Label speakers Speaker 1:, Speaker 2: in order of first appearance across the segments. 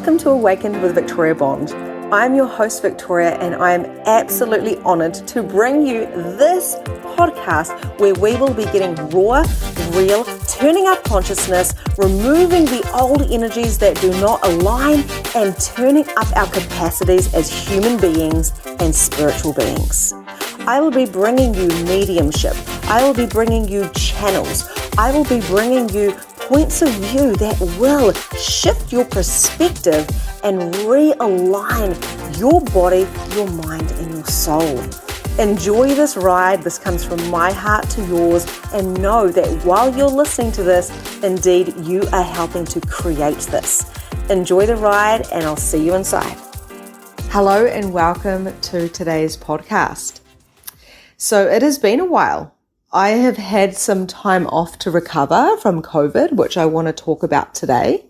Speaker 1: Welcome to Awaken with Victoria Bond. I'm your host, Victoria, and I am absolutely honored to bring you this podcast where we will be getting raw, real, turning up consciousness, removing the old energies that do not align, and turning up our capacities as human beings and spiritual beings. I will be bringing you mediumship. I will be bringing you channels. I will be bringing you points of view that will shift your perspective and realign your body, your mind, and your soul. Enjoy this ride. This comes from my heart to yours, and know that while you're listening to this, indeed you are helping to create this. Enjoy the ride, and I'll see you inside. Hello and welcome to today's podcast. So it has been a while. I have had some time off to recover from COVID, which I want to talk about today.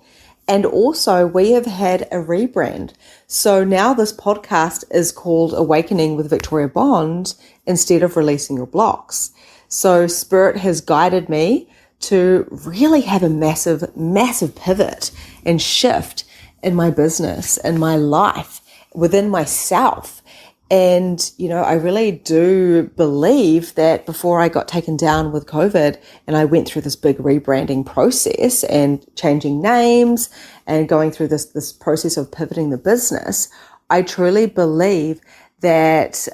Speaker 1: And also we have had a rebrand. So now this podcast is called Awakening with Victoria Bond instead of Releasing Your Blocks. So Spirit has guided me to really have a massive, massive pivot and shift in my business, in my life, within myself. And, I really do believe that before I got taken down with COVID and I went through this big rebranding process and changing names and going through this process of pivoting the business, I truly believe that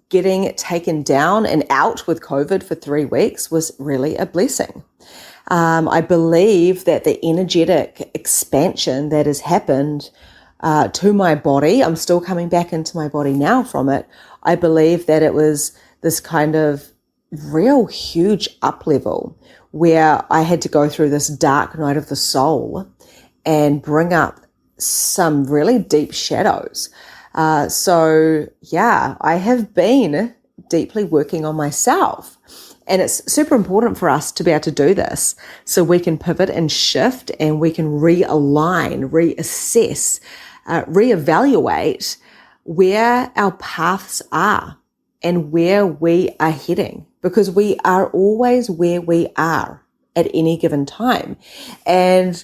Speaker 1: getting taken down and out with COVID for 3 weeks was really a blessing. I believe that the energetic expansion that has happened to my body, I'm still coming back into my body now from it. I believe that it was this kind of real huge up level where I had to go through this dark night of the soul and bring up some really deep shadows. I have been deeply working on myself. And it's super important for us to be able to do this so we can pivot and shift and we can realign, reassess, reevaluate where our paths are and where we are heading, because we are always where we are at any given time. And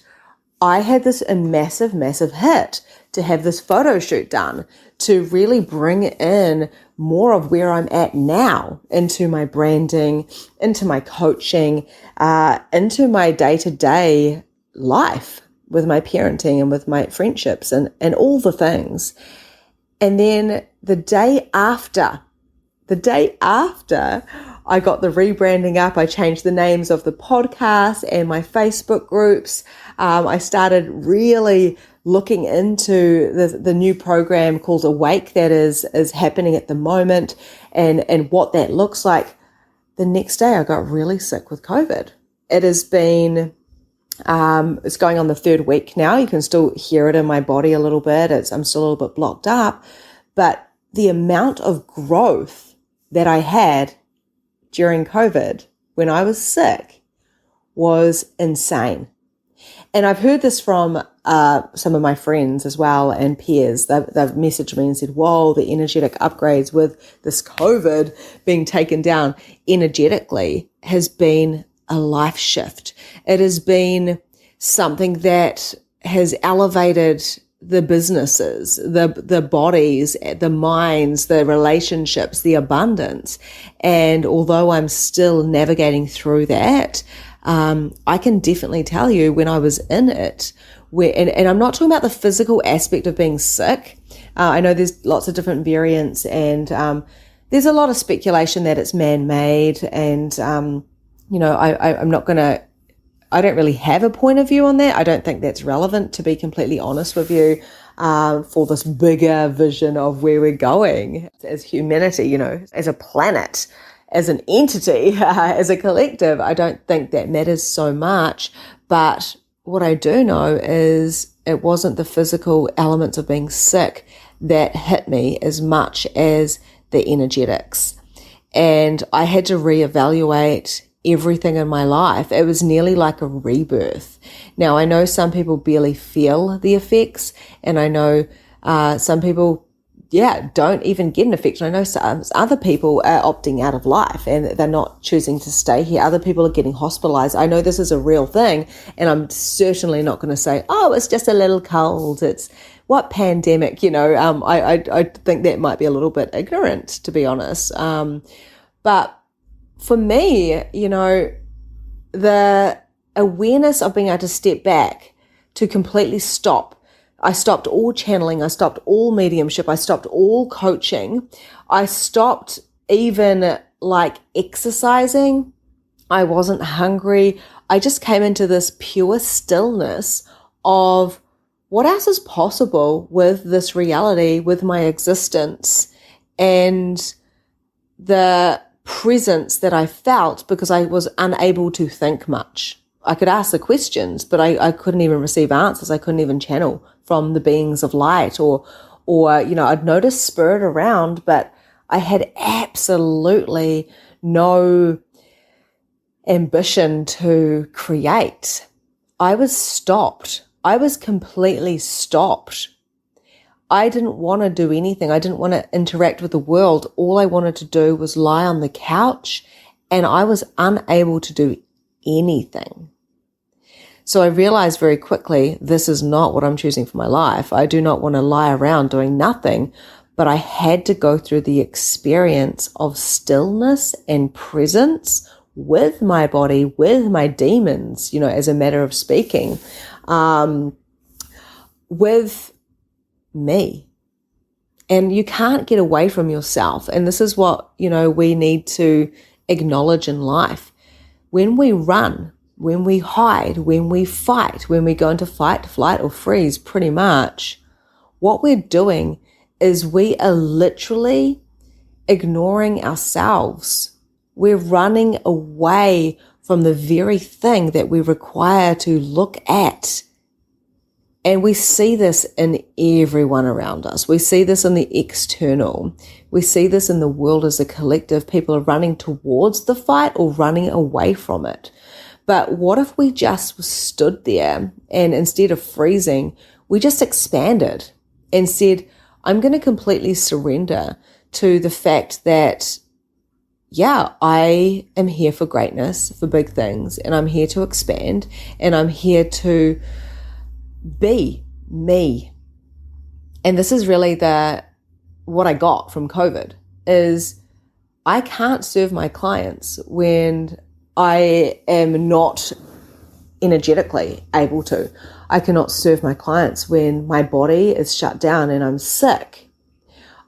Speaker 1: I had this massive, massive hit to have this photo shoot done to really bring in more of where I'm at now into my branding, into my coaching, into my day-to-day life with my parenting and with my friendships and all the things. And then the day after I got the rebranding up, I changed the names of the podcast and my Facebook groups. I started really looking into the new program called Awake that is happening at the moment and what that looks like. The next day I got really sick with COVID. It has been it's going on the 3rd week now. You can still hear it in my body a little bit. I'm still a little bit blocked up, but the amount of growth that I had during COVID when I was sick was insane. And I've heard this from some of my friends as well and peers. They've messaged me and said, whoa, the energetic upgrades with this COVID being taken down energetically has been a life shift. It has been something that has elevated the businesses, the bodies, the minds, the relationships, the abundance. And although I'm still navigating through that, I can definitely tell you when I was in it, and I'm not talking about the physical aspect of being sick. I know there's lots of different variants and there's a lot of speculation that it's man-made and I don't really have a point of view on that. I don't think that's relevant, to be completely honest with you, for this bigger vision of where we're going as humanity, as a planet, as an entity, as a collective. I don't think that matters so much. But what I do know is it wasn't the physical elements of being sick that hit me as much as the energetics. And I had to reevaluate everything in my life. It was nearly like a rebirth. Now, I know some people barely feel the effects, and I know some people don't even get an effect. And I know some other people are opting out of life and they're not choosing to stay here. Other people are getting hospitalized. I know this is a real thing, and I'm certainly not going to say, oh, it's just a little cold. It's what pandemic, I think that might be a little bit ignorant, to be honest. But for me, the awareness of being able to step back, to completely stop. I stopped all channeling. I stopped all mediumship. I stopped all coaching. I stopped even exercising. I wasn't hungry. I just came into this pure stillness of what else is possible with this reality, with my existence, and the presence that I felt because I was unable to think much. I could ask the questions, but I couldn't even receive answers. I couldn't even channel from the beings of light or I'd notice spirit around, but I had absolutely no ambition to create. I was stopped. I was completely stopped. I didn't want to do anything. I didn't want to interact with the world. All I wanted to do was lie on the couch, and I was unable to do anything. So I realized very quickly, this is not what I'm choosing for my life. I do not want to lie around doing nothing, but I had to go through the experience of stillness and presence with my body, with my demons, as a matter of speaking, with me. And you can't get away from yourself. And this is what, we need to acknowledge in life. When we run, when we hide, when we fight, when we go into fight, flight, or freeze, pretty much, what we're doing is we are literally ignoring ourselves. We're running away from the very thing that we require to look at. And we see this in everyone around us. We see this in the external. We see this in the world as a collective. People are running towards the fight or running away from it. But what if we just stood there and instead of freezing, we just expanded and said, I'm going to completely surrender to the fact that, I am here for greatness, for big things, and I'm here to expand, and I'm here to be me. And this is really what I got from COVID is I can't serve my clients when I am not energetically able to. I cannot serve my clients when my body is shut down and I'm sick.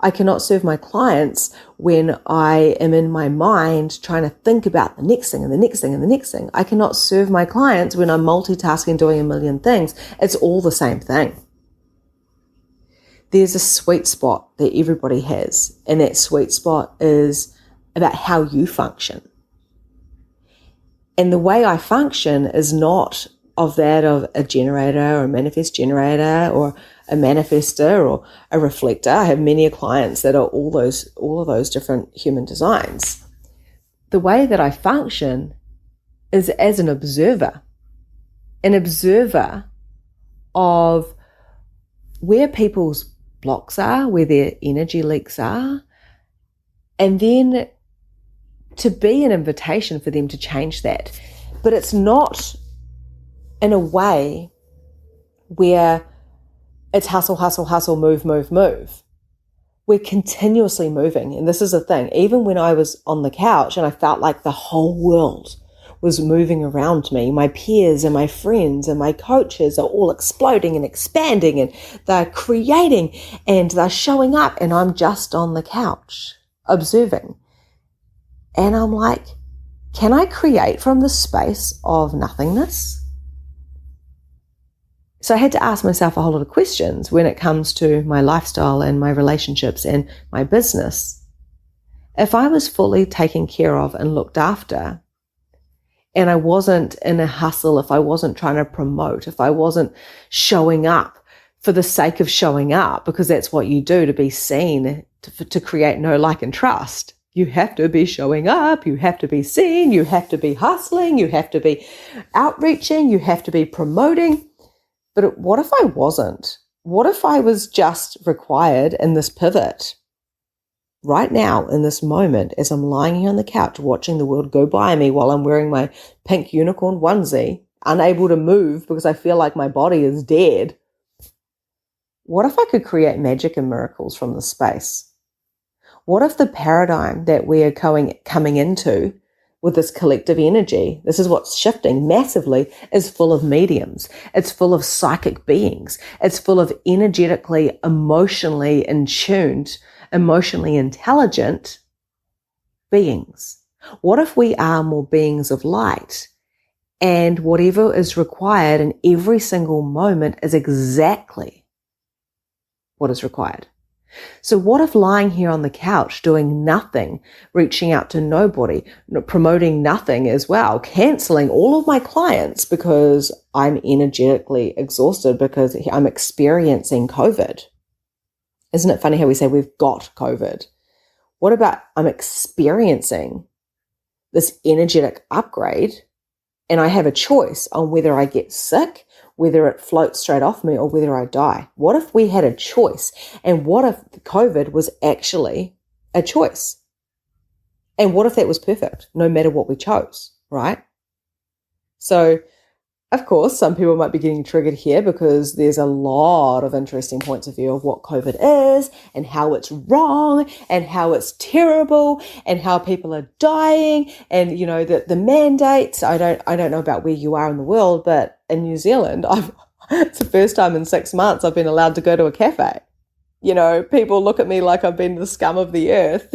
Speaker 1: I cannot serve my clients when I am in my mind trying to think about the next thing and the next thing and the next thing. I cannot serve my clients when I'm multitasking, doing a million things. It's all the same thing. There's a sweet spot that everybody has, and that sweet spot is about how you function. And the way I function is not of that of a generator or a manifest generator or a manifester or a reflector. I have many clients that are all of those different human designs. The way that I function is as an observer of where people's blocks are, where their energy leaks are, and then to be an invitation for them to change that. But it's not in a way where it's hustle, hustle, hustle, move, move, move. We're continuously moving. And this is the thing. Even when I was on the couch and I felt like the whole world was moving around me, my peers and my friends and my coaches are all exploding and expanding, and they're creating and they're showing up, and I'm just on the couch observing. And I'm like, can I create from the space of nothingness? So I had to ask myself a whole lot of questions when it comes to my lifestyle and my relationships and my business. If I was fully taken care of and looked after, and I wasn't in a hustle, if I wasn't trying to promote, if I wasn't showing up for the sake of showing up, because that's what you do to be seen, to create know, like, and trust. You have to be showing up, you have to be seen, you have to be hustling, you have to be outreaching, you have to be promoting. But what if I wasn't? what if I was just required in this pivot right now, in this moment, as I'm lying here on the couch watching the world go by me while I'm wearing my pink unicorn onesie, unable to move because I feel like my body is dead? What if I could create magic and miracles from this space? What if the paradigm that we are coming into with this collective energy, this is what's shifting massively, is full of mediums. It's full of psychic beings. It's full of energetically, emotionally in tuned, emotionally intelligent beings. What if we are more beings of light, and whatever is required in every single moment is exactly what is required? So what if lying here on the couch doing nothing, reaching out to nobody, promoting nothing as well, canceling all of my clients because I'm energetically exhausted because I'm experiencing COVID? Isn't it funny how we say we've got COVID? What about I'm experiencing this energetic upgrade and I have a choice on whether I get sick, whether it floats straight off me, or whether I die? What if we had a choice? And what if COVID was actually a choice? And what if that was perfect, no matter what we chose, right? So, of course, some people might be getting triggered here because there's a lot of interesting points of view of what COVID is and how it's wrong and how it's terrible and how people are dying and, you know, the mandates. I don't know about where you are in the world, but in New Zealand, it's the first time in 6 months I've been allowed to go to a cafe. You know, people look at me like I've been the scum of the earth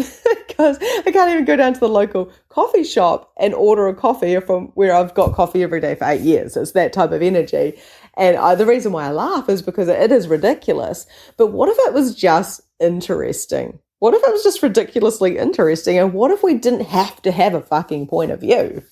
Speaker 1: because I can't even go down to the local coffee shop and order a coffee from where I've got coffee every day for 8 years. It's that type of energy. And the reason why I laugh is because it is ridiculous. But what if it was just interesting? What if it was just ridiculously interesting? And what if we didn't have to have a fucking point of view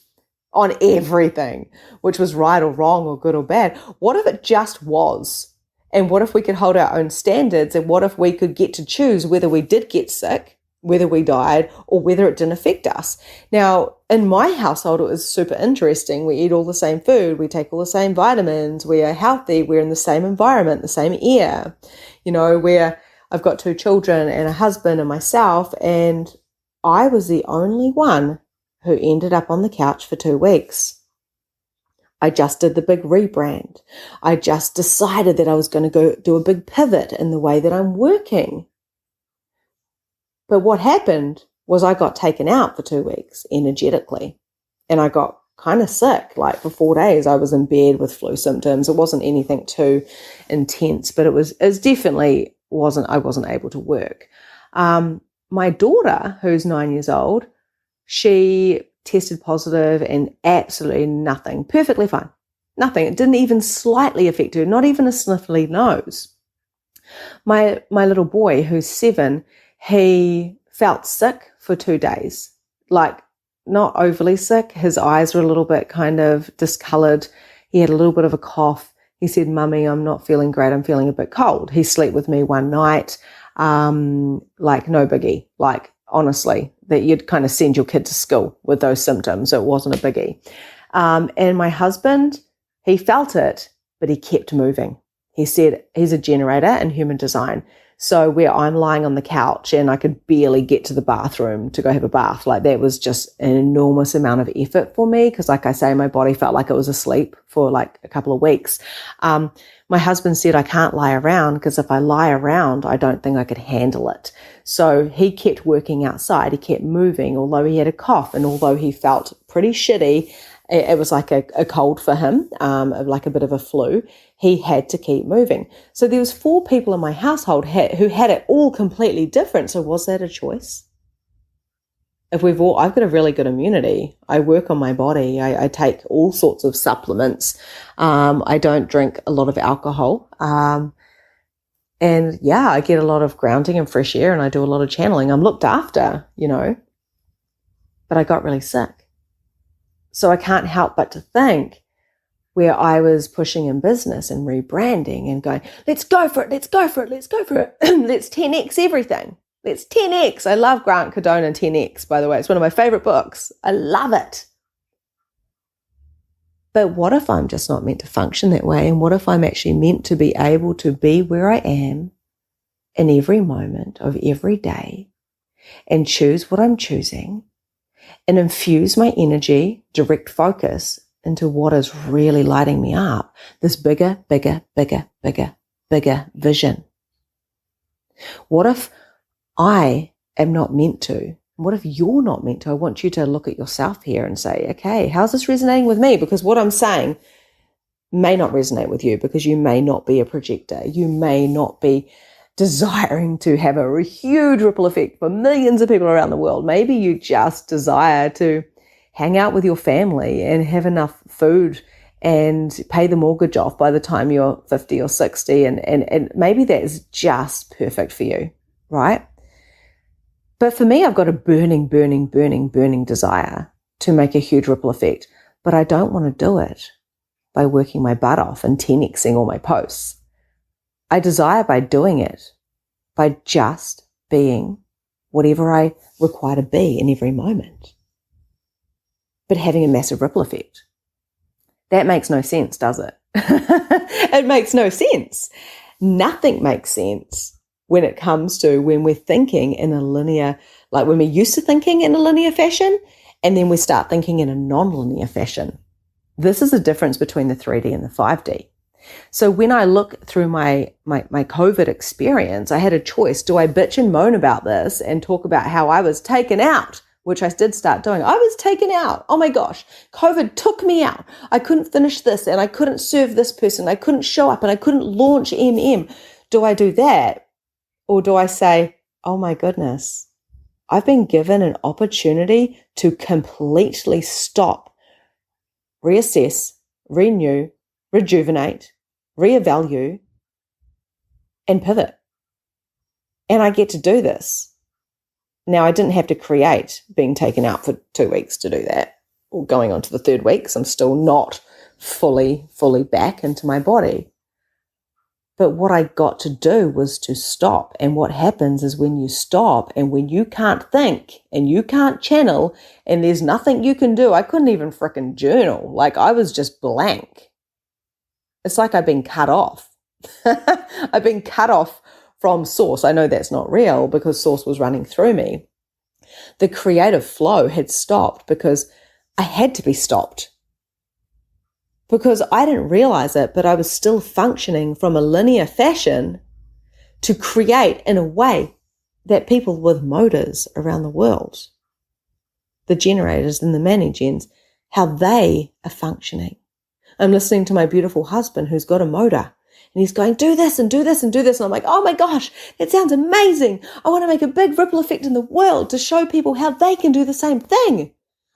Speaker 1: on everything, which was right or wrong or good or bad? What if it just was? And what if we could hold our own standards? And what if we could get to choose whether we did get sick, whether we died, or whether it didn't affect us? Now, in my household, it was super interesting. We eat all the same food. We take all the same vitamins. We are healthy. We're in the same environment, the same air. You know, I've got 2 children and a husband and myself, and I was the only one who ended up on the couch for 2 weeks. I just did the big rebrand. I just decided that I was going to go do a big pivot in the way that I'm working. But what happened was I got taken out for 2 weeks energetically, and I got kind of sick. Like for 4 days, I was in bed with flu symptoms. It wasn't anything too intense, but it definitely wasn't, I wasn't able to work. My daughter, who's 9 years old, she tested positive and absolutely nothing, perfectly fine, nothing. It didn't even slightly affect her, not even a sniffly nose. My little boy, who's 7, he felt sick for 2 days, like not overly sick. His eyes were a little bit kind of discolored. He had a little bit of a cough. He said, "Mummy, I'm not feeling great. I'm feeling a bit cold." He slept with me one night, like no biggie, like honestly, that you'd kind of send your kid to school with those symptoms. So it wasn't a biggie. And my husband, he felt it, but he kept moving. He said he's a generator in human design. So where I'm lying on the couch and I could barely get to the bathroom to go have a bath, like that was just an enormous amount of effort for me because, like I say, my body felt like it was asleep for like a couple of weeks. My husband said I can't lie around because if I lie around, I don't think I could handle it. So he kept working outside. He kept moving, although he had a cough and although he felt pretty shitty. It was like a cold for him, like a bit of a flu. He had to keep moving. So there was 4 people in my household who had it all completely different. So was that a choice? I've got a really good immunity. I work on my body. I take all sorts of supplements. I don't drink a lot of alcohol. And yeah, I get a lot of grounding and fresh air and I do a lot of channeling. I'm looked after, you know, but I got really sick. So I can't help but to think where I was pushing in business and rebranding and going, let's go for it, let's go for it, let's go for it. Let's 10x everything. Let's 10x. I love Grant Cardone and 10x, by the way. It's one of my favorite books. I love it. But what if I'm just not meant to function that way? And what if I'm actually meant to be able to be where I am in every moment of every day and choose what I'm choosing and infuse my energy, direct focus into what is really lighting me up, this bigger, bigger, bigger, bigger, bigger vision? What if I am not meant to? What if you're not meant to? I want you to look at yourself here and say, okay, how's this resonating with me? Because what I'm saying may not resonate with you, because you may not be a projector. You may not be desiring to have a huge ripple effect for millions of people around the world. Maybe you just desire to hang out with your family and have enough food and pay the mortgage off by the time you're 50 or 60. And maybe that is just perfect for you, right? But for me, I've got a burning, burning, burning, burning desire to make a huge ripple effect. But I don't want to do it by working my butt off and 10xing all my posts. I desire by doing it, by just being whatever I require to be in every moment, but having a massive ripple effect. That makes no sense, does it? It makes no sense. Nothing makes sense when it comes to when we're thinking in a linear, like when we're used to thinking in a linear fashion, and then we start thinking in a non-linear fashion. This is the difference between the 3D and the 5D. So when I look through my COVID experience, I had a choice. Do I bitch and moan about this and talk about how I was taken out, which I did start doing? I was taken out. Oh my gosh, COVID took me out. I couldn't finish this and I couldn't serve this person. I couldn't show up and I couldn't launch MM. Do I do that? Or do I say, oh my goodness, I've been given an opportunity to completely stop, reassess, renew, rejuvenate, reevaluate, and pivot. And I get to do this. Now, I didn't have to create being taken out for 2 weeks to do that, or going on to the 3rd week, because I'm still not fully back into my body. But what I got to do was to stop. And what happens is when you stop and when you can't think and you can't channel and there's nothing you can do, I couldn't even frickin' journal. Like, I was just blank. It's like I've been cut off. I've been cut off from source. I know that's not real because source was running through me. The creative flow had stopped because I had to be stopped. Because I didn't realize it, but I was still functioning from a linear fashion to create in a way that people with motors around the world, the generators and the mani-gens, how they are functioning. I'm listening to my beautiful husband who's got a motor and he's going, do this and do this and do this. And I'm like, oh my gosh, that sounds amazing. I want to make a big ripple effect in the world to show people how they can do the same thing.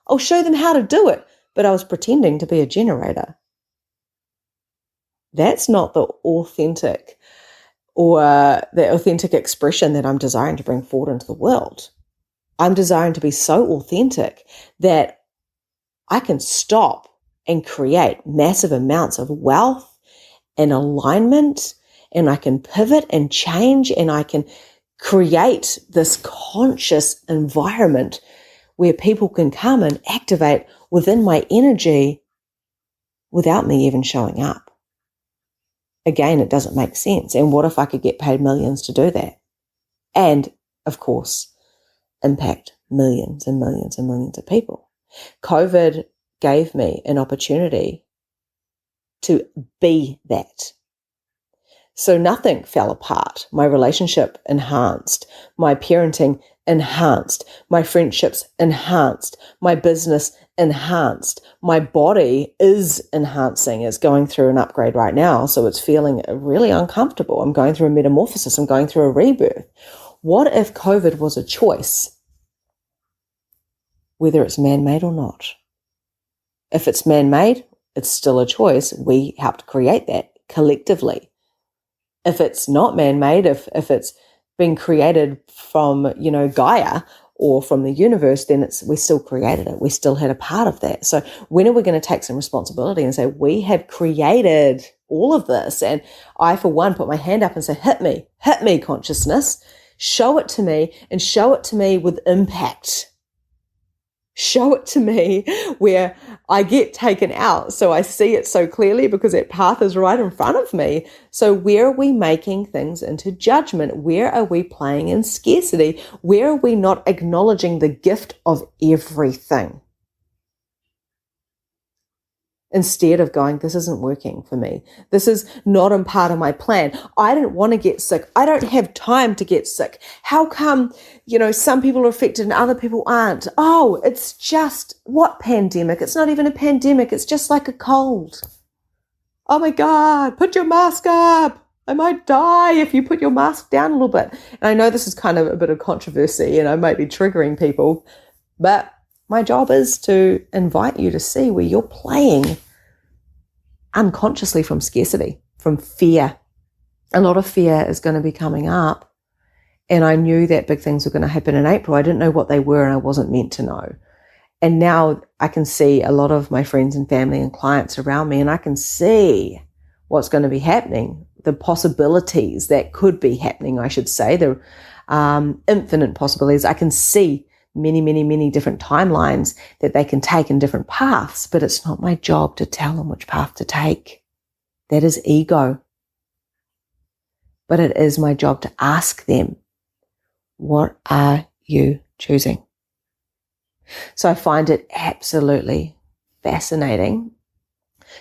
Speaker 1: I'll show them how to do it. But I was pretending to be a generator. That's not the authentic expression that I'm desiring to bring forward into the world. I'm desiring to be so authentic that I can stop and create massive amounts of wealth and alignment, and I can pivot and change, and I can create this conscious environment where people can come and activate within my energy without me even showing up. Again, it doesn't make sense. And what if I could get paid millions to do that? And, of course, impact millions and millions and millions of people. COVID gave me an opportunity to be that. So nothing fell apart. My relationship enhanced, my parenting enhanced, my friendships enhanced, my business enhanced, my body is enhancing. It's going through an upgrade right now, so it's feeling really uncomfortable. I'm going through a metamorphosis. I'm going through a rebirth. What if COVID was a choice, whether it's man-made or not? If it's man-made, it's still a choice. We helped create that collectively. If it's not man-made, if it's been created from, Gaia or from the universe, then we still created it. We still had a part of that. So when are we going to take some responsibility and say, we have created all of this? And I, for one, put my hand up and say, hit me, consciousness. Show it to me, and show it to me with impact. Show it to me where I get taken out so I see it so clearly because that path is right in front of me. So where are we making things into judgment? Where are we playing in scarcity? Where are we not acknowledging the gift of everything? Instead of going, this isn't working for me. This is not a part of my plan. I don't want to get sick. I don't have time to get sick. How come, some people are affected and other people aren't? Oh, it's just, what pandemic? It's not even a pandemic. It's just like a cold. Oh my God, put your mask up. I might die if you put your mask down a little bit. And I know this is kind of a bit of controversy and I might be triggering people, but my job is to invite you to see where you're playing unconsciously from scarcity, from fear. A lot of fear is going to be coming up. And I knew that big things were going to happen in April. I didn't know what they were and I wasn't meant to know. And now I can see a lot of my friends and family and clients around me, and I can see what's going to be happening, the possibilities that could be happening, I should say, the infinite possibilities. I can see many, many, many different timelines that they can take in different paths, but it's not my job to tell them which path to take. That is ego. But it is my job to ask them, what are you choosing? So I find it absolutely fascinating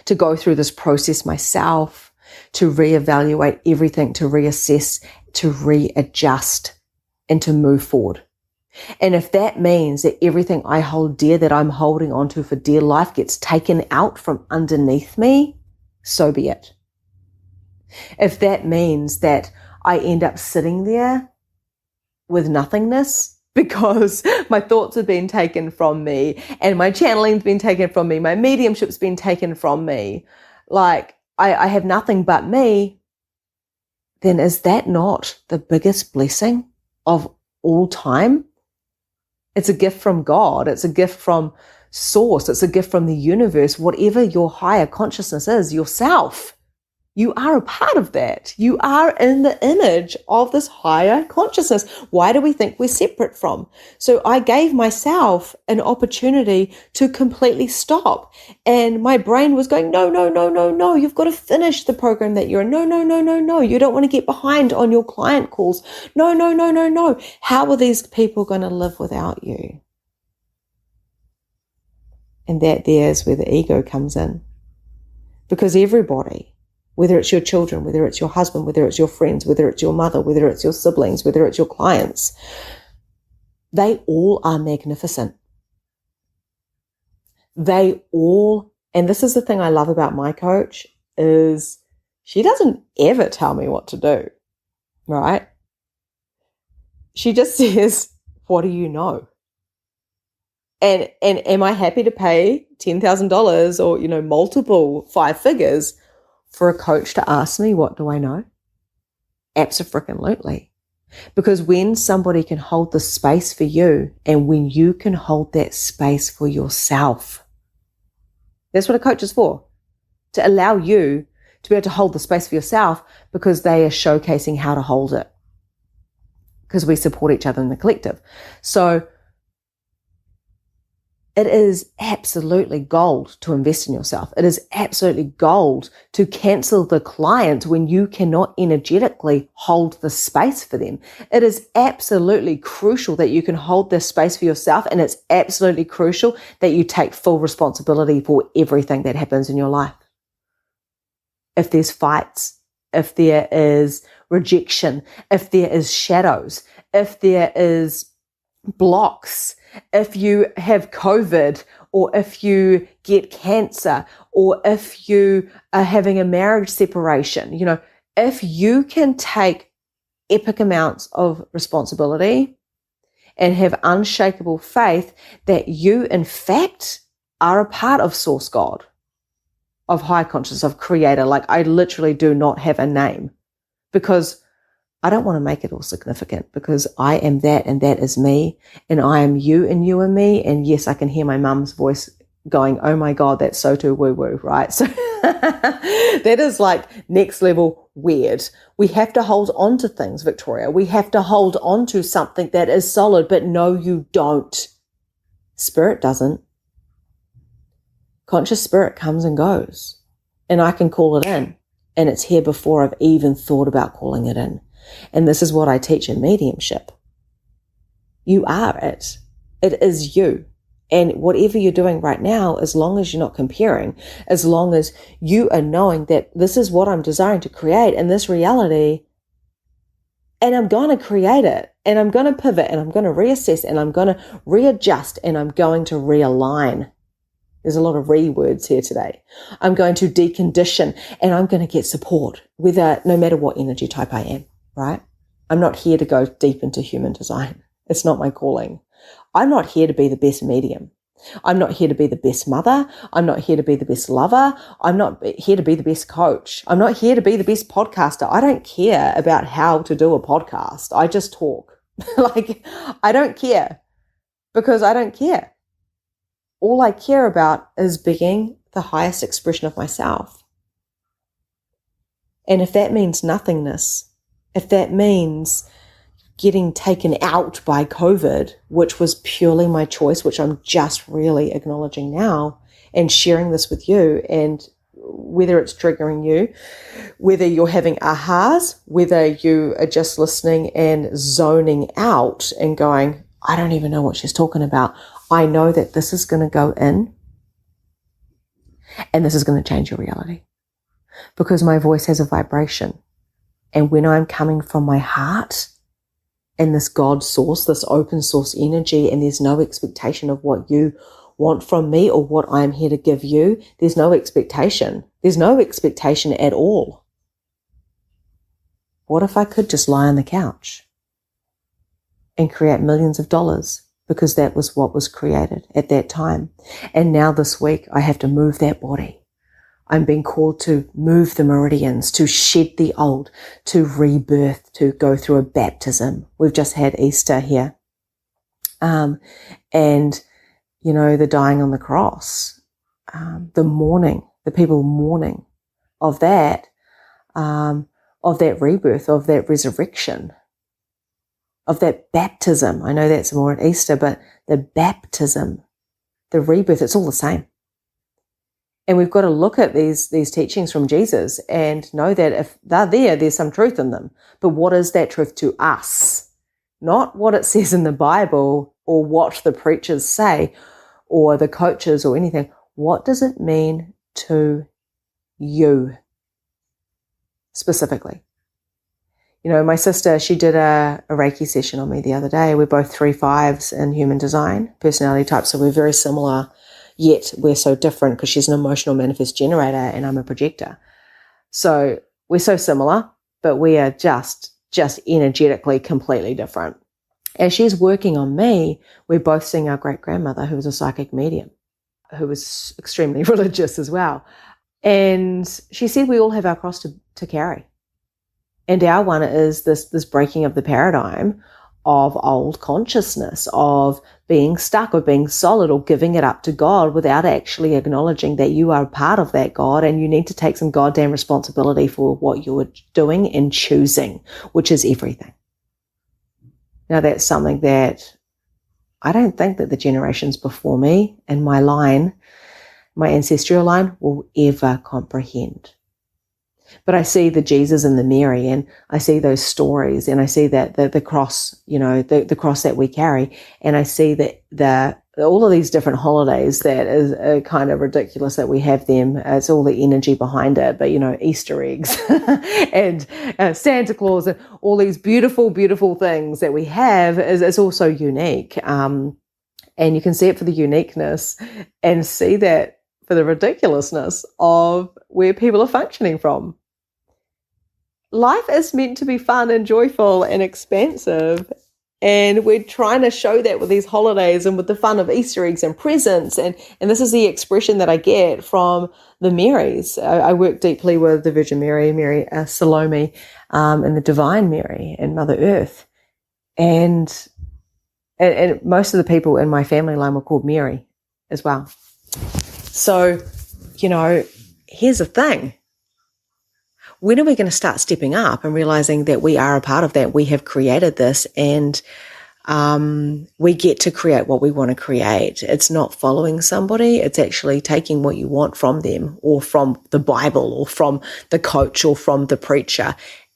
Speaker 1: to go through this process myself, to reevaluate everything, to reassess, to readjust, and to move forward. And if that means that everything I hold dear, that I'm holding onto for dear life, gets taken out from underneath me, so be it. If that means that I end up sitting there with nothingness because my thoughts have been taken from me and my channeling's been taken from me, my mediumship's been taken from me, like I have nothing but me, then is that not the biggest blessing of all time? It's a gift from God. It's a gift from Source. It's a gift from the universe. Whatever your higher consciousness is, yourself, you are a part of that. You are in the image of this higher consciousness. Why do we think we're separate from? So I gave myself an opportunity to completely stop. And my brain was going, no, no, no, no, no. You've got to finish the program that you're in. No, no, no, no, no. You don't want to get behind on your client calls. No, no, no, no, no. How are these people going to live without you? And there's where the ego comes in. Because everybody, whether it's your children, whether it's your husband, whether it's your friends, whether it's your mother, whether it's your siblings, whether it's your clients, they all are magnificent. They all, and this is the thing I love about my coach, is she doesn't ever tell me what to do, right? She just says, what do you know? And am I happy to pay $10,000 or, multiple 5 figures for a coach to ask me, what do I know? Abso-freaking-lutely. Because when somebody can hold the space for you and when you can hold that space for yourself, that's what a coach is for, to allow you to be able to hold the space for yourself, because they are showcasing how to hold it, because we support each other in the collective. So it is absolutely gold to invest in yourself. It is absolutely gold to cancel the client when you cannot energetically hold the space for them. It is absolutely crucial that you can hold this space for yourself, and it's absolutely crucial that you take full responsibility for everything that happens in your life. If there's fights, if there is rejection, if there is shadows, if there is blocks, if you have COVID, or if you get cancer, or if you are having a marriage separation, if you can take epic amounts of responsibility and have unshakable faith that you, in fact, are a part of Source God, of high consciousness, of Creator. Like, I literally do not have a name, because I don't want to make it all significant, because I am that and that is me, and I am you and you are me. And yes, I can hear my mum's voice going, oh my God, that's so too woo woo, right? So that is like next level weird. We have to hold on to things, Victoria. We have to hold on to something that is solid, but no, you don't. Spirit doesn't. Conscious spirit comes and goes, and I can call it in, and it's here before I've even thought about calling it in. And this is what I teach in mediumship. You are it. It is you. And whatever you're doing right now, as long as you're not comparing, as long as you are knowing that this is what I'm desiring to create in this reality, and I'm going to create it, and I'm going to pivot, and I'm going to reassess, and I'm going to readjust, and I'm going to realign. There's a lot of words here today. I'm going to decondition, and I'm going to get support no matter what energy type I am, right? I'm not here to go deep into human design. It's not my calling. I'm not here to be the best medium. I'm not here to be the best mother. I'm not here to be the best lover. I'm not here to be the best coach. I'm not here to be the best podcaster. I don't care about how to do a podcast. I just talk. I don't care because I don't care. All I care about is being the highest expression of myself. And if that means nothingness, if that means getting taken out by COVID, which was purely my choice, which I'm just really acknowledging now and sharing this with you, and whether it's triggering you, whether you're having ahas, whether you are just listening and zoning out and going, I don't even know what she's talking about. I know that this is going to go in and this is going to change your reality because my voice has a vibration. And when I'm coming from my heart, and this God source, this open source energy, and there's no expectation of what you want from me or what I'm here to give you. There's no expectation. There's no expectation at all. What if I could just lie on the couch and create millions of dollars because that was what was created at that time? And now this week I have to move that body. I'm being called to move the meridians, to shed the old, to rebirth, to go through a baptism. We've just had Easter here. And, the dying on the cross, the mourning, the people mourning of that rebirth, of that resurrection, of that baptism. I know that's more at Easter, but the baptism, the rebirth, it's all the same. And we've got to look at these teachings from Jesus and know that if they're there's some truth in them. But what is that truth to us? Not what it says in the Bible or what the preachers say or the coaches or anything. What does it mean to you specifically? My sister, she did a Reiki session on me the other day. We're both 3/5s in human design personality types, so we're very similar. Yet we're so different because she's an emotional manifest generator and I'm a projector. So we're so similar, but we are just energetically completely different. As she's working on me, we're both seeing our great-grandmother, who was a psychic medium, who was extremely religious as well. And she said we all have our cross to carry. And our one is this breaking of the paradigm of old consciousness, of being stuck or being solid or giving it up to God without actually acknowledging that you are a part of that God and you need to take some goddamn responsibility for what you're doing and choosing, which is everything. Now that's something that I don't think that the generations before me and my line, my ancestral line, will ever comprehend. But I see the Jesus and the Mary, and I see those stories, and I see that the cross, the cross that we carry, and I see that all of these different holidays that is kind of ridiculous that we have them. It's all the energy behind it, but Easter eggs and Santa Claus and all these beautiful, beautiful things that we have is also unique. And you can see it for the uniqueness and see that for the ridiculousness of where people are functioning from. Life is meant to be fun and joyful and expansive, and we're trying to show that with these holidays and with the fun of Easter eggs and presents, and this is the expression that I get from the Marys. I work deeply with the Virgin Mary Salome, and the Divine Mary and Mother Earth, and most of the people in my family line were called Mary as well. So, here's the thing. When are we going to start stepping up and realizing that we are a part of that? We have created this, and We get to create what we want to create. It's not following somebody. It's actually taking what you want from them or from the Bible or from the coach or from the preacher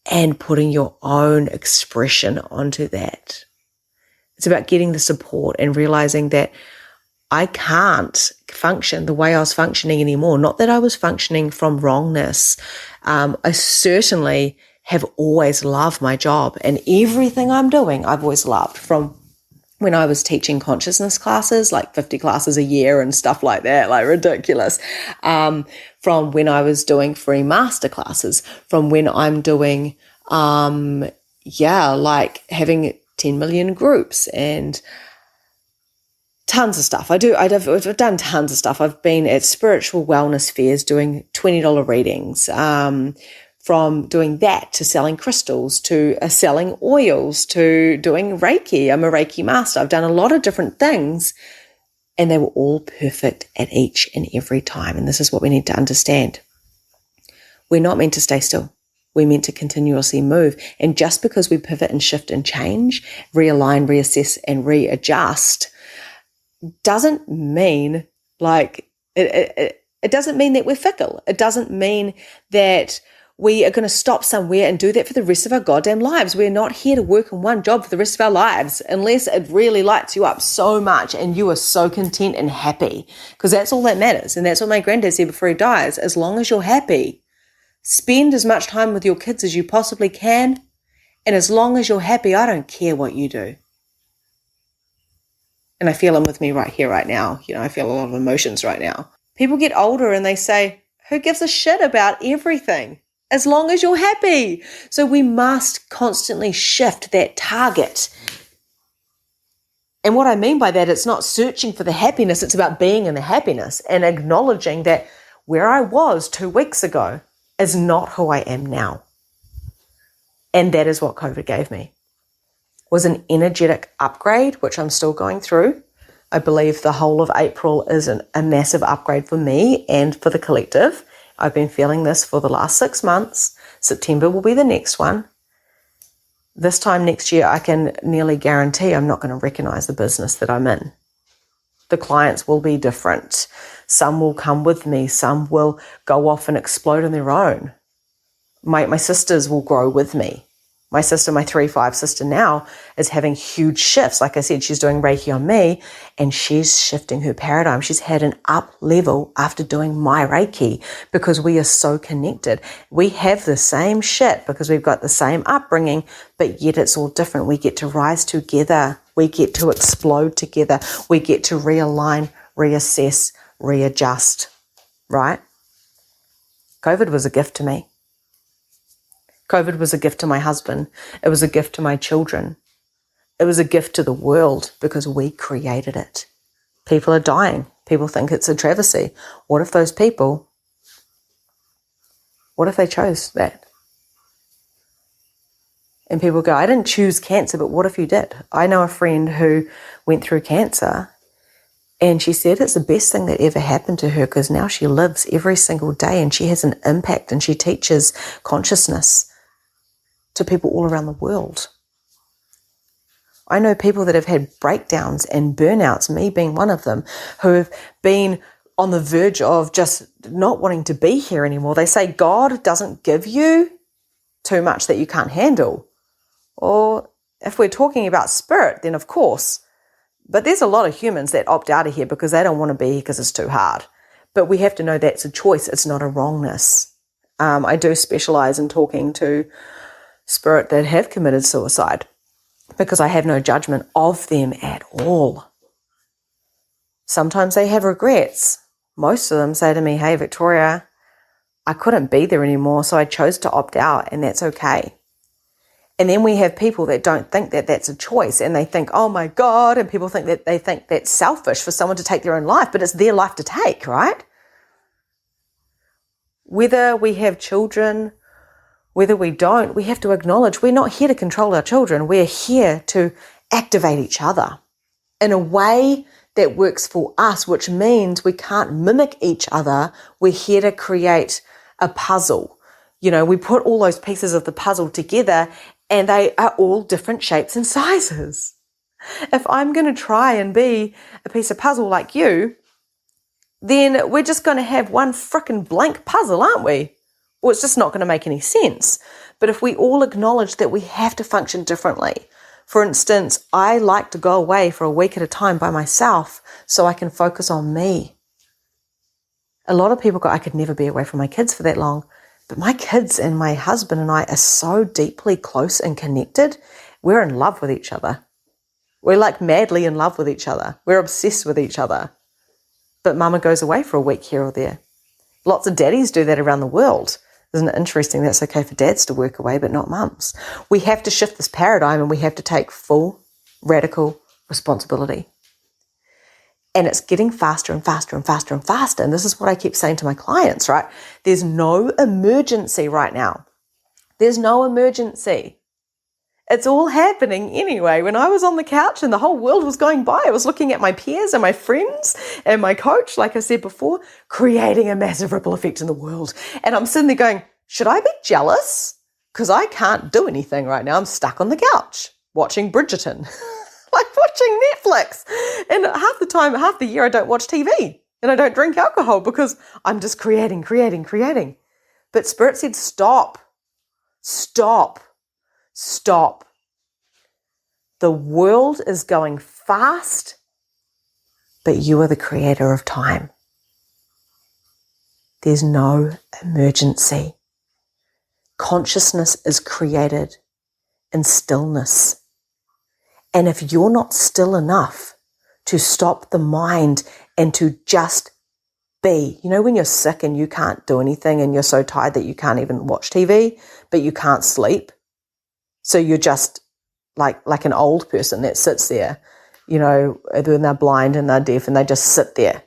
Speaker 1: and putting your own expression onto that. It's about getting the support and realizing that I can't function the way I was functioning anymore. Not that I was functioning from wrongness. I certainly have always loved my job, and everything I'm doing, I've always loved. From when I was teaching consciousness classes, like 50 classes a year and stuff like that, like ridiculous. From when I was doing free master classes, from when I'm doing, like having 10 million groups and tons of stuff. I've done tons of stuff. I've been at spiritual wellness fairs doing $20 readings, from doing that to selling crystals to selling oils to doing Reiki. I'm a Reiki master. I've done a lot of different things, and they were all perfect at each and every time. And this is what we need to understand. We're not meant to stay still. We're meant to continuously move. And just because we pivot and shift and change, realign, reassess, and readjust, doesn't mean it doesn't mean that we're fickle. It doesn't mean that we are going to stop somewhere and do that for the rest of our goddamn lives. We're not here to work in one job for the rest of our lives unless it really lights you up so much and you are so content and happy, because that's all that matters. And that's what my granddad said before he dies. As long as you're happy, spend as much time with your kids as you possibly can. And as long as you're happy, I don't care what you do. And I feel them with me right here, right now. I feel a lot of emotions right now. People get older and they say, who gives a shit about everything? As long as you're happy. So we must constantly shift that target. And what I mean by that, it's not searching for the happiness. It's about being in the happiness and acknowledging that where I was 2 weeks ago is not who I am now. And that is what COVID gave me. Was an energetic upgrade, which I'm still going through. I believe the whole of April is a massive upgrade for me and for the collective. I've been feeling this for the last 6 months. September will be the next one. This time next year, I can nearly guarantee I'm not going to recognize the business that I'm in. The clients will be different. Some will come with me. Some will go off and explode on their own. My sisters will grow with me. My sister, my 3-5 sister now, is having huge shifts. Like I said, she's doing Reiki on me and she's shifting her paradigm. She's had an up level after doing my Reiki because we are so connected. We have the same shit because we've got the same upbringing, but yet it's all different. We get to rise together. We get to explode together. We get to realign, reassess, readjust, right? COVID was a gift to me. COVID was a gift to my husband. It was a gift to my children. It was a gift to the world because we created it. People are dying. People think it's a travesty. What if those people, what if they chose that? And people go, I didn't choose cancer, but what if you did? I know a friend who went through cancer and she said it's the best thing that ever happened to her because now she lives every single day and she has an impact and she teaches consciousness to people all around the world. I know people that have had breakdowns and burnouts, me being one of them, who have been on the verge of just not wanting to be here anymore. They say God doesn't give you too much that you can't handle. Or if we're talking about spirit, then of course. But there's a lot of humans that opt out of here because they don't want to be here because it's too hard. But we have to know that's a choice. It's not a wrongness. I do specialize in talking to spirit that have committed suicide because I have no judgment of them at all. Sometimes they have regrets. Most of them say to me, hey, Victoria, I couldn't be there anymore, so I chose to opt out, and that's okay. And then we have people that don't think that that's a choice, and they think, oh my God, and people think that they think that's selfish for someone to take their own life, but it's their life to take, right? Whether we have children, whether we don't, we have to acknowledge we're not here to control our children. We're here to activate each other in a way that works for us, which means we can't mimic each other. We're here to create a puzzle. We put all those pieces of the puzzle together and they are all different shapes and sizes. If I'm going to try and be a piece of puzzle like you, then we're just going to have one frickin' blank puzzle, aren't we? Or it's just not going to make any sense. But if we all acknowledge that we have to function differently, for instance, I like to go away for a week at a time by myself so I can focus on me. A lot of people go, I could never be away from my kids for that long. But my kids and my husband and I are so deeply close and connected. We're in love with each other. We're like madly in love with each other. We're obsessed with each other. But mama goes away for a week here or there. Lots of daddies do that around the world. Isn't it interesting? That's okay for dads to work away, but not mums. We have to shift this paradigm and we have to take full, radical responsibility. And it's getting faster and faster and faster and faster. And this is what I keep saying to my clients, right? There's no emergency right now. There's no emergency. It's all happening anyway. When I was on the couch and the whole world was going by, I was looking at my peers and my friends and my coach, like I said before, creating a massive ripple effect in the world. And I'm sitting there going, should I be jealous? Because I can't do anything right now. I'm stuck on the couch watching Bridgerton. Like watching Netflix. And half the year I don't watch TV and I don't drink alcohol because I'm just creating. But Spirit said, stop. The world is going fast, but you are the creator of time. There's no emergency. Consciousness is created in stillness. And if you're not still enough to stop the mind and to just be, you know, when you're sick and you can't do anything and you're so tired that you can't even watch TV, but you can't sleep. So you're just like an old person that sits there, you know, when they're blind and they're deaf and they just sit there.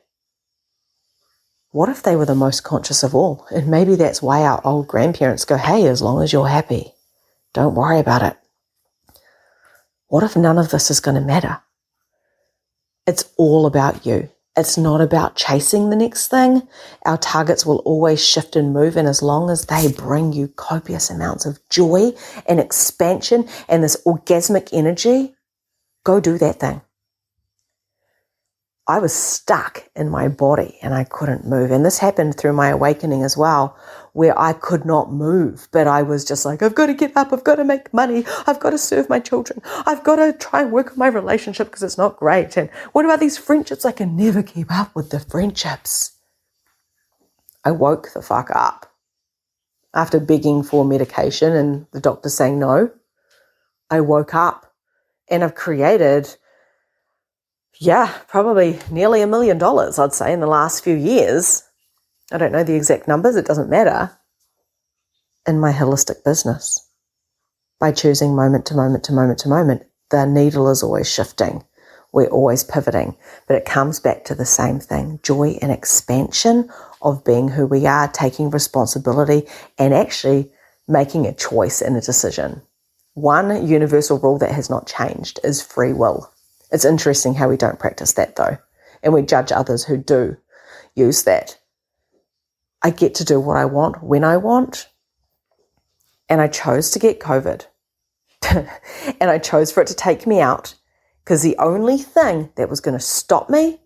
Speaker 1: What if they were the most conscious of all? And maybe that's why our old grandparents go, hey, as long as you're happy, don't worry about it. What if none of this is going to matter? It's all about you. It's not about chasing the next thing. Our targets will always shift and move, and as long as they bring you copious amounts of joy and expansion and this orgasmic energy, go do that thing. I was stuck in my body and I couldn't move. And this happened through my awakening as well, where I could not move, but I was just like, I've got to get up. I've got to make money. I've got to serve my children. I've got to try and work on my relationship because it's not great. And what about these friendships? I can never keep up with the friendships. I woke the fuck up after begging for medication and the doctor saying no. I woke up and I've created probably nearly $1 million, I'd say, in the last few years. I don't know the exact numbers, it doesn't matter, in my holistic business. By choosing moment to moment to moment to moment, the needle is always shifting. We're always pivoting, but it comes back to the same thing, joy and expansion of being who we are, taking responsibility and actually making a choice and a decision. One universal rule that has not changed is free will. It's interesting how we don't practice that though, and we judge others who do use that. I get to do what I want when I want, and I chose to get COVID, and I chose for it to take me out because the only thing that was going to stop me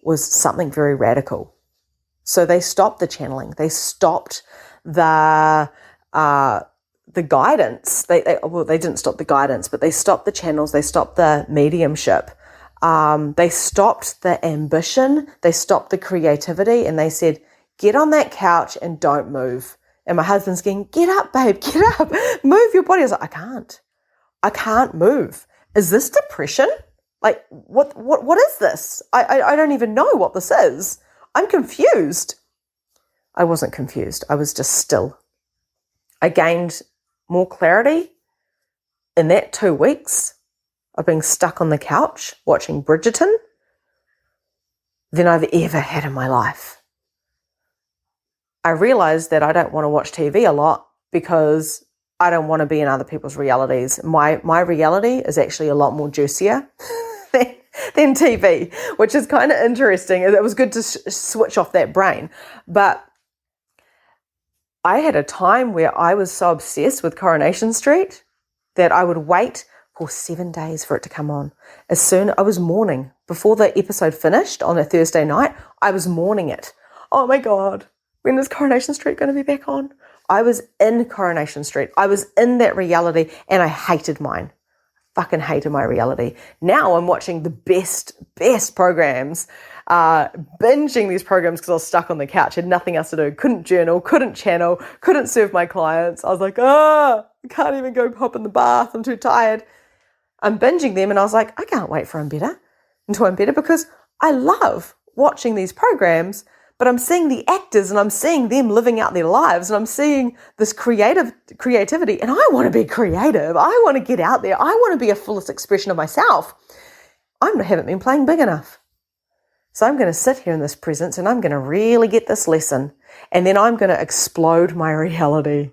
Speaker 1: was something very radical. So they stopped the channeling, they stopped the guidance. They didn't stop the guidance, but they stopped the channels. They stopped the mediumship. They stopped the ambition. They stopped the creativity, and they said, get on that couch and don't move. And my husband's going, get up, babe, get up, move your body. I was like, I can't move. Is this depression? Like, what is this? I don't even know what this is. I'm confused. I wasn't confused. I was just still. I gained more clarity in that 2 weeks of being stuck on the couch watching Bridgerton than I've ever had in my life. I realized that I don't want to watch TV a lot because I don't want to be in other people's realities. My reality is actually a lot more juicier than TV, which is kind of interesting. It was good to switch off that brain. But I had a time where I was so obsessed with Coronation Street that I would wait for 7 days for it to come on. I was mourning. Before the episode finished on a Thursday night, I was mourning it. Oh my God, when is Coronation Street going to be back on? I was in Coronation Street. I was in that reality and I hated mine. Fucking hated my reality. Now I'm watching the best programs, binging these programs because I was stuck on the couch, had nothing else to do, couldn't journal, couldn't channel, couldn't serve my clients. I was like, I can't even go hop in the bath. I'm too tired. I'm binging them and I was like, I can't wait for until I'm better because I love watching these programs, but I'm seeing the actors and I'm seeing them living out their lives and I'm seeing this creativity and I want to be creative. I want to get out there. I want to be a fullest expression of myself. I haven't been playing big enough. So I'm going to sit here in this presence and I'm going to really get this lesson and then I'm going to explode my reality.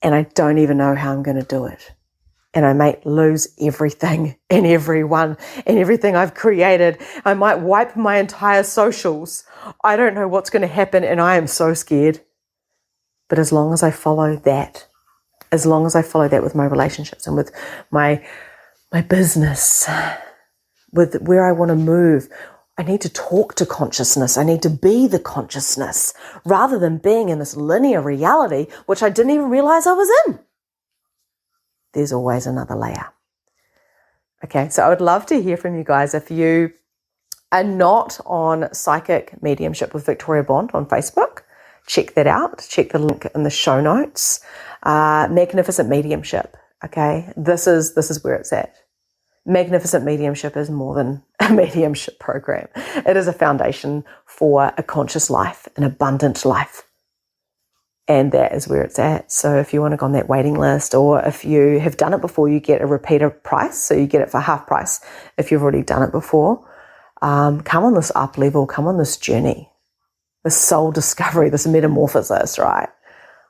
Speaker 1: And I don't even know how I'm going to do it. And I might lose everything and everyone and everything I've created. I might wipe my entire socials. I don't know what's going to happen and I am so scared. But as long as I follow that with my relationships and with my business, with where I want to move, I need to talk to consciousness. I need to be the consciousness rather than being in this linear reality, which I didn't even realize I was in. There's always another layer. Okay, so I would love to hear from you guys. If you are not on Psychic Mediumship with Victoria Bond on Facebook, check that out. Check the link in the show notes. Magnificent Mediumship. Okay, this is where it's at. Magnificent Mediumship is more than a mediumship program. It is a foundation for a conscious life, an abundant life. And that is where it's at. So if you want to go on that waiting list, or if you have done it before, you get a repeater price. So you get it for half price if you've already done it before. Come on this up level, come on this journey, this soul discovery, this metamorphosis, right?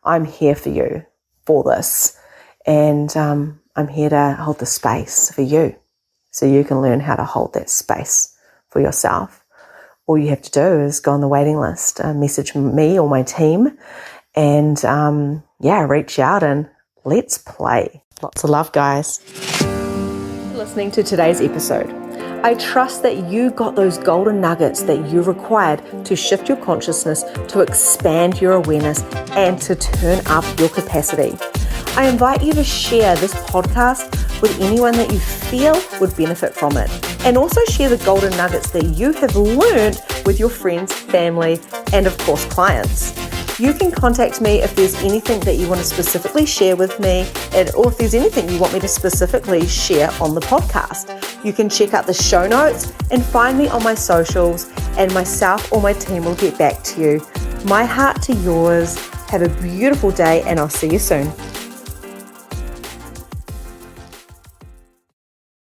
Speaker 1: I'm here for you for this. And I'm here to hold the space for you so you can learn how to hold that space for yourself. All you have to do is go on the waiting list, message me or my team, and reach out and let's play. Lots of love, guys. Listening to today's episode. I trust that you got those golden nuggets that you required to shift your consciousness, to expand your awareness, and to turn up your capacity. I invite you to share this podcast with anyone that you feel would benefit from it. And also share the golden nuggets that you have learned with your friends, family, and of course, clients. You can contact me if there's anything that you want to specifically share with me, or if there's anything you want me to specifically share on the podcast. You can check out the show notes and find me on my socials, and myself or my team will get back to you. My heart to yours. Have a beautiful day, and I'll see you soon.